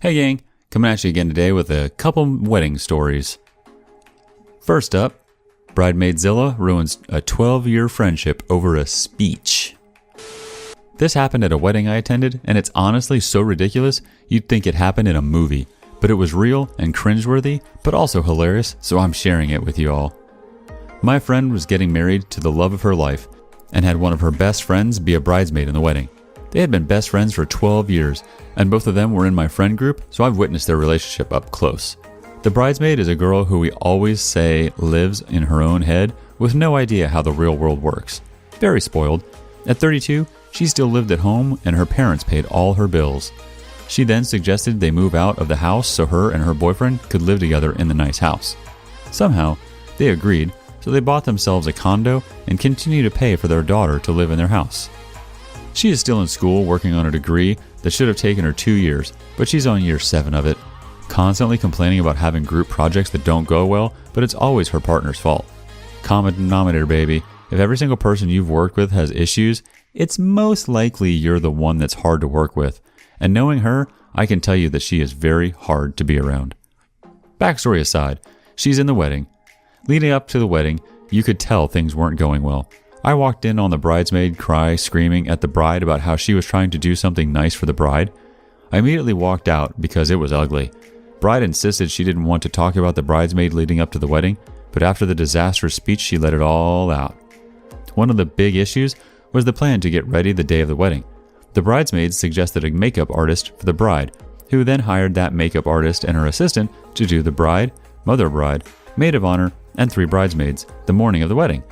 Hey gang, coming at you again today with a couple wedding stories. First up, Bridemaidzilla ruins a 12-year friendship over a speech. This happened at a wedding I attended, and it's honestly so ridiculous you'd think it happened in a movie. But it was real and cringeworthy, but also hilarious, so I'm sharing it with you all. My friend was getting married to the love of her life, and had one of her best friends be a bridesmaid in the wedding. They had been best friends for 12 years, and both of them were in my friend group, so I've witnessed their relationship up close. The bridesmaid is a girl who we always say lives in her own head with no idea how the real world works. Very spoiled. At 32, she still lived at home and her parents paid all her bills. She then suggested they move out of the house so her and her boyfriend could live together in the nice house. Somehow, they agreed, so they bought themselves a condo and continue to pay for their daughter to live in their house. She is still in school working on a degree that should have taken her 2 years, but she's on year 7 of it. Constantly complaining about having group projects that don't go well, but it's always her partner's fault. Common denominator, baby. If every single person you've worked with has issues, it's most likely you're the one that's hard to work with. And knowing her, I can tell you that she is very hard to be around. Backstory aside, she's in the wedding. Leading up to the wedding, you could tell things weren't going well. I walked in on the bridesmaid cry, screaming at the bride about how she was trying to do something nice for the bride. I immediately walked out because it was ugly. Bride insisted she didn't want to talk about the bridesmaid leading up to the wedding, but after the disastrous speech, she let it all out. One of the big issues was the plan to get ready the day of the wedding. The bridesmaids suggested a makeup artist for the bride, who then hired that makeup artist and her assistant to do the bride, mother bride, maid of honor, and 3 bridesmaids the morning of the wedding.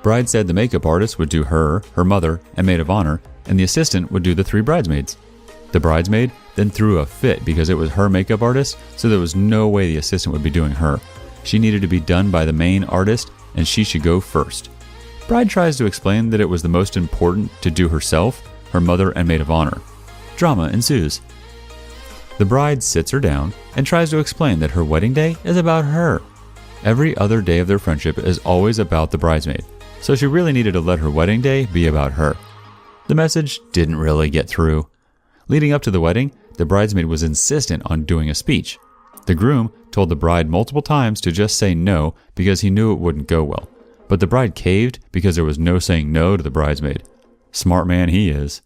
Bride said the makeup artist would do her mother, and maid of honor, and the assistant would do the 3 bridesmaids. The bridesmaid then threw a fit because it was her makeup artist, so there was no way the assistant would be doing her. She needed to be done by the main artist, and she should go first. Bride tries to explain that it was the most important to do herself, her mother, and maid of honor. Drama ensues. The bride sits her down and tries to explain that her wedding day is about her. Every other day of their friendship is always about the bridesmaid, so she really needed to let her wedding day be about her. The message didn't really get through. Leading up to the wedding, the bridesmaid was insistent on doing a speech. The groom told the bride multiple times to just say no because he knew it wouldn't go well. But the bride caved because there was no saying no to the bridesmaid. Smart man he is.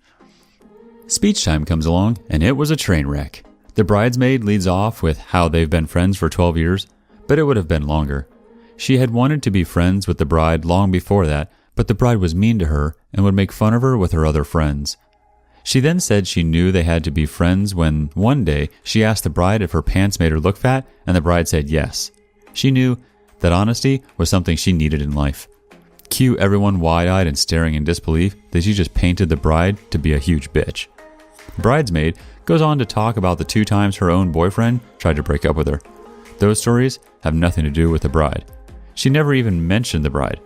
Speech time comes along, and it was a train wreck. The bridesmaid leads off with how they've been friends for 12 years, but it would have been longer. She had wanted to be friends with the bride long before that, but the bride was mean to her and would make fun of her with her other friends. She then said she knew they had to be friends when, one day, she asked the bride if her pants made her look fat, and the bride said yes. She knew that honesty was something she needed in life. Cue everyone wide-eyed and staring in disbelief that she just painted the bride to be a huge bitch. Bridesmaid goes on to talk about the 2 times her own boyfriend tried to break up with her. Those stories have nothing to do with the bride. She never even mentioned the bride.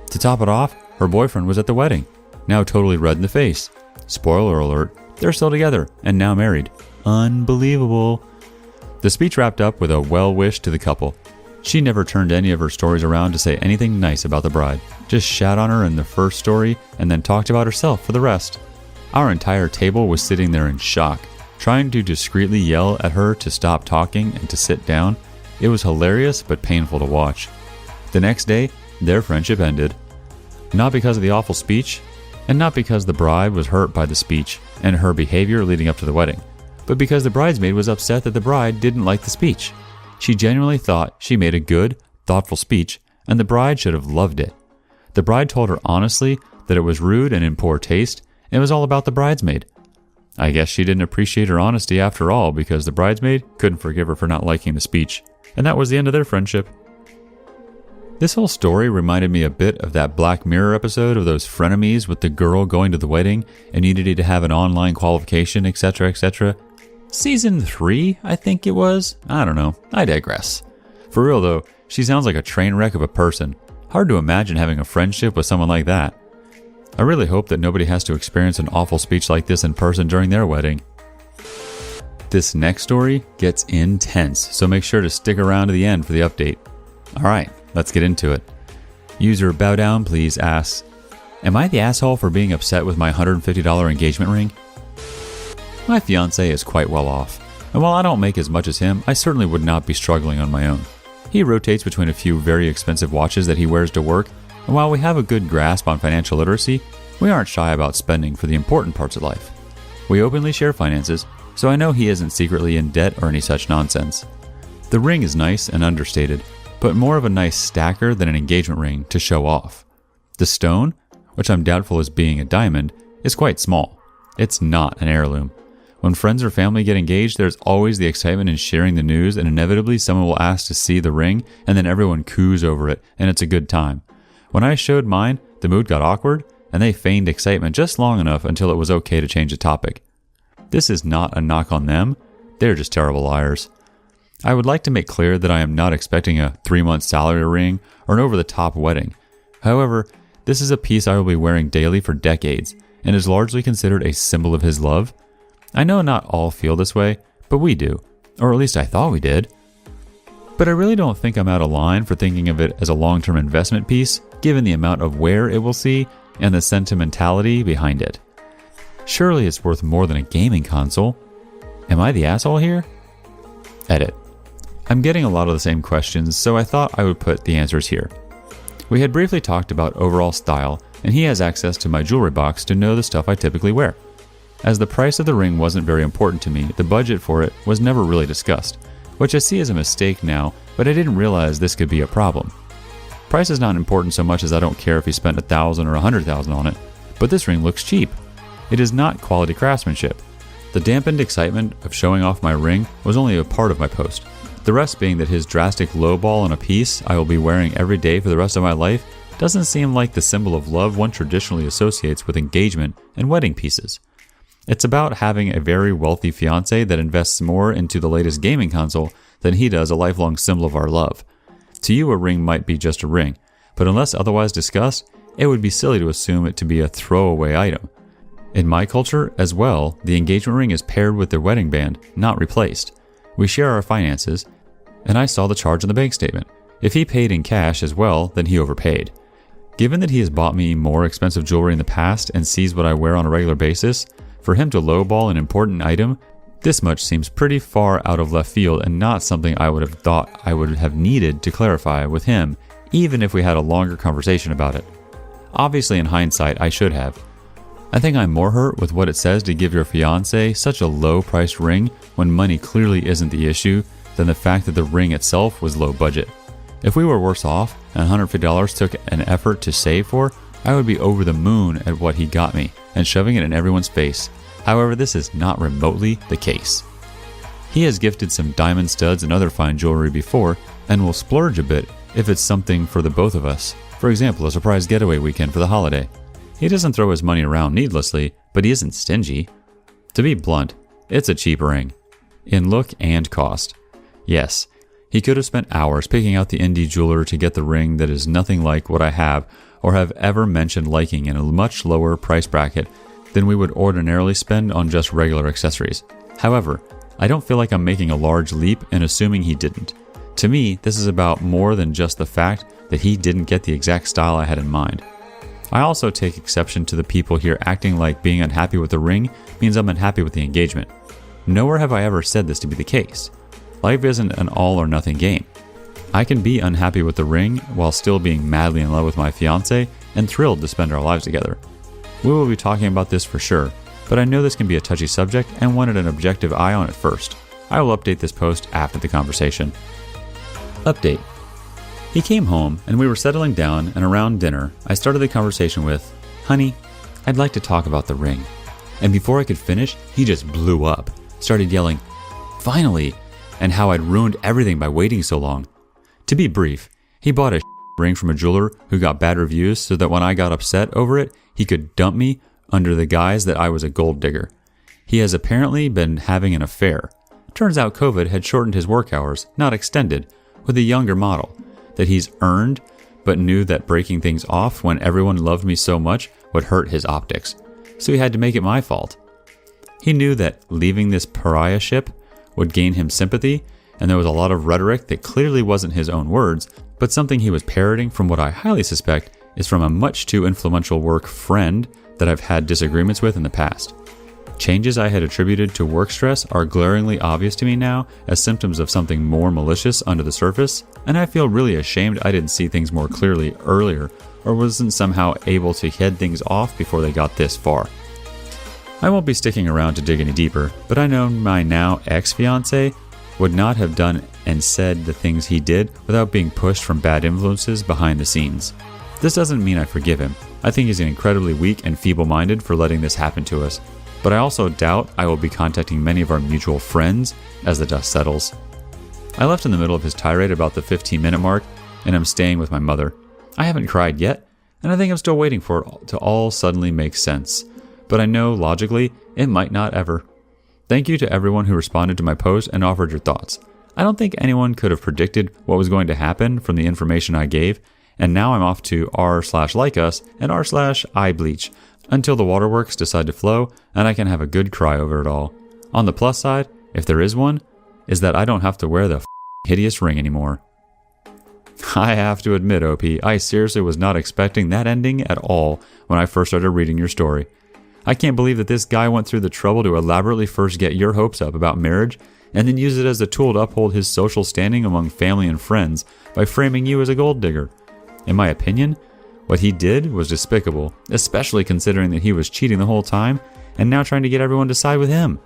To top it off, her boyfriend was at the wedding, now totally red in the face. Spoiler alert, they're still together and now married. Unbelievable. The speech wrapped up with a well wish to the couple. She never turned any of her stories around to say anything nice about the bride, just shat on her in the first story and then talked about herself for the rest. Our entire table was sitting there in shock, trying to discreetly yell at her to stop talking and to sit down. It was hilarious but painful to watch. The next day, their friendship ended. Not because of the awful speech, and not because the bride was hurt by the speech and her behavior leading up to the wedding, but because the bridesmaid was upset that the bride didn't like the speech. She genuinely thought she made a good, thoughtful speech, and the bride should have loved it. The bride told her honestly that it was rude and in poor taste, and it was all about the bridesmaid. I guess she didn't appreciate her honesty after all because the bridesmaid couldn't forgive her for not liking the speech, and that was the end of their friendship. This whole story reminded me a bit of that Black Mirror episode of those frenemies with the girl going to the wedding and needed to have an online qualification, etc., etc. Season 3, I think it was. I don't know. I digress. For real though, she sounds like a train wreck of a person. Hard to imagine having a friendship with someone like that. I really hope that nobody has to experience an awful speech like this in person during their wedding. This next story gets intense, so make sure to stick around to the end for the update. Alright, let's get into it. User Bow Down Please asks, am I the asshole for being upset with my $150 engagement ring? My fiance is quite well off. and while I don't make as much as him, I certainly would not be struggling on my own. He rotates between a few very expensive watches that he wears to work, and while we have a good grasp on financial literacy, we aren't shy about spending for the important parts of life. We openly share finances, so I know he isn't secretly in debt or any such nonsense. The ring is nice and understated, but more of a nice stacker than an engagement ring to show off. The stone, which I'm doubtful is being a diamond, is quite small. It's not an heirloom. When friends or family get engaged, there's always the excitement in sharing the news, and inevitably someone will ask to see the ring, and then everyone coos over it, and it's a good time. When I showed mine, the mood got awkward, and they feigned excitement just long enough until it was okay to change the topic. This is not a knock on them, they're just terrible liars. I would like to make clear that I am not expecting a 3-month salary ring or an over-the-top wedding. However, this is a piece I will be wearing daily for decades, and is largely considered a symbol of his love. I know not all feel this way, but we do, or at least I thought we did. But I really don't think I'm out of line for thinking of it as a long-term investment piece, given the amount of wear it will see and the sentimentality behind it. Surely it's worth more than a gaming console. Am I the asshole here? Edit. I'm getting a lot of the same questions, so I thought I would put the answers here. We had briefly talked about overall style, and he has access to my jewelry box to know the stuff I typically wear. As the price of the ring wasn't very important to me, the budget for it was never really discussed, which I see as a mistake now, but I didn't realize this could be a problem. Price is not important so much as I don't care if he spent $1,000 or $100,000 on it, but this ring looks cheap. It is not quality craftsmanship. The dampened excitement of showing off my ring was only a part of my post, the rest being that his drastic lowball on a piece I will be wearing every day for the rest of my life doesn't seem like the symbol of love one traditionally associates with engagement and wedding pieces. It's about having a very wealthy fiancé that invests more into the latest gaming console than he does a lifelong symbol of our love. To you, a ring might be just a ring, but unless otherwise discussed, it would be silly to assume it to be a throwaway item. In my culture, as well, the engagement ring is paired with the wedding band, not replaced. We share our finances, and I saw the charge on the bank statement. If he paid in cash as well, then he overpaid. Given that he has bought me more expensive jewelry in the past and sees what I wear on a regular basis, for him to lowball an important item, this much seems pretty far out of left field and not something I would have thought I would have needed to clarify with him, even if we had a longer conversation about it. Obviously, in hindsight, I should have. I think I'm more hurt with what it says to give your fiancé such a low-priced ring when money clearly isn't the issue than the fact that the ring itself was low budget. If we were worse off and $150 took an effort to save for, I would be over the moon at what he got me and shoving it in everyone's face. However, this is not remotely the case. He has gifted some diamond studs and other fine jewelry before and will splurge a bit if it's something for the both of us. For example, a surprise getaway weekend for the holiday. He doesn't throw his money around needlessly, but he isn't stingy. To be blunt, it's a cheap ring. In look and cost. Yes, he could have spent hours picking out the indie jeweler to get the ring that is nothing like what I have or have ever mentioned liking in a much lower price bracket than we would ordinarily spend on just regular accessories. However, I don't feel like I'm making a large leap in assuming he didn't. To me, this is about more than just the fact that he didn't get the exact style I had in mind. I also take exception to the people here acting like being unhappy with the ring means I'm unhappy with the engagement. Nowhere have I ever said this to be the case. Life isn't an all or nothing game. I can be unhappy with the ring while still being madly in love with my fiancé and thrilled to spend our lives together. We will be talking about this for sure, but I know this can be a touchy subject and wanted an objective eye on it first. I will update this post after the conversation. Update. He came home and we were settling down, and around dinner, I started the conversation with, "Honey, I'd like to talk about the ring." And before I could finish, he just blew up, started yelling, "Finally!" and how I'd ruined everything by waiting so long. To be brief, he bought a ring from a jeweler who got bad reviews so that when I got upset over it, he could dump me under the guise that I was a gold digger. He has apparently been having an affair. Turns out COVID had shortened his work hours, not extended, with a younger model that he's earned, but knew that breaking things off when everyone loved me so much would hurt his optics. So he had to make it my fault. He knew that leaving this pariahship would gain him sympathy, and there was a lot of rhetoric that clearly wasn't his own words, but something he was parroting from what I highly suspect is from a much too influential work friend that I've had disagreements with in the past. Changes I had attributed to work stress are glaringly obvious to me now as symptoms of something more malicious under the surface, and I feel really ashamed I didn't see things more clearly earlier or wasn't somehow able to head things off before they got this far. I won't be sticking around to dig any deeper, but I know my now ex-fiancé would not have done and said the things he did without being pushed from bad influences behind the scenes. This doesn't mean I forgive him. I think he's incredibly weak and feeble-minded for letting this happen to us. But I also doubt I will be contacting many of our mutual friends as the dust settles. I left in the middle of his tirade about the 15-minute mark, and I'm staying with my mother. I haven't cried yet, and I think I'm still waiting for it to all suddenly make sense. But I know, logically, it might not ever. Thank you to everyone who responded to my post and offered your thoughts. I don't think anyone could have predicted what was going to happen from the information I gave, and now I'm off to r/like us and r/ibleach until the waterworks decide to flow and I can have a good cry over it all. On the plus side, if there is one, is that I don't have to wear the hideous ring anymore. I have to admit, OP, I seriously was not expecting that ending at all when I first started reading your story. I can't believe that this guy went through the trouble to elaborately first get your hopes up about marriage and then use it as a tool to uphold his social standing among family and friends by framing you as a gold digger. In my opinion, what he did was despicable, especially considering that he was cheating the whole time and now trying to get everyone to side with him.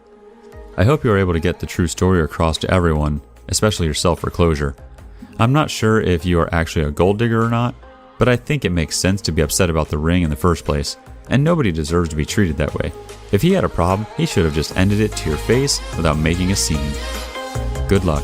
I hope you are able to get the true story across to everyone, especially yourself for closure. I'm not sure if you are actually a gold digger or not, but I think it makes sense to be upset about the ring in the first place, and nobody deserves to be treated that way. If he had a problem, he should have just ended it to your face without making a scene. Good luck.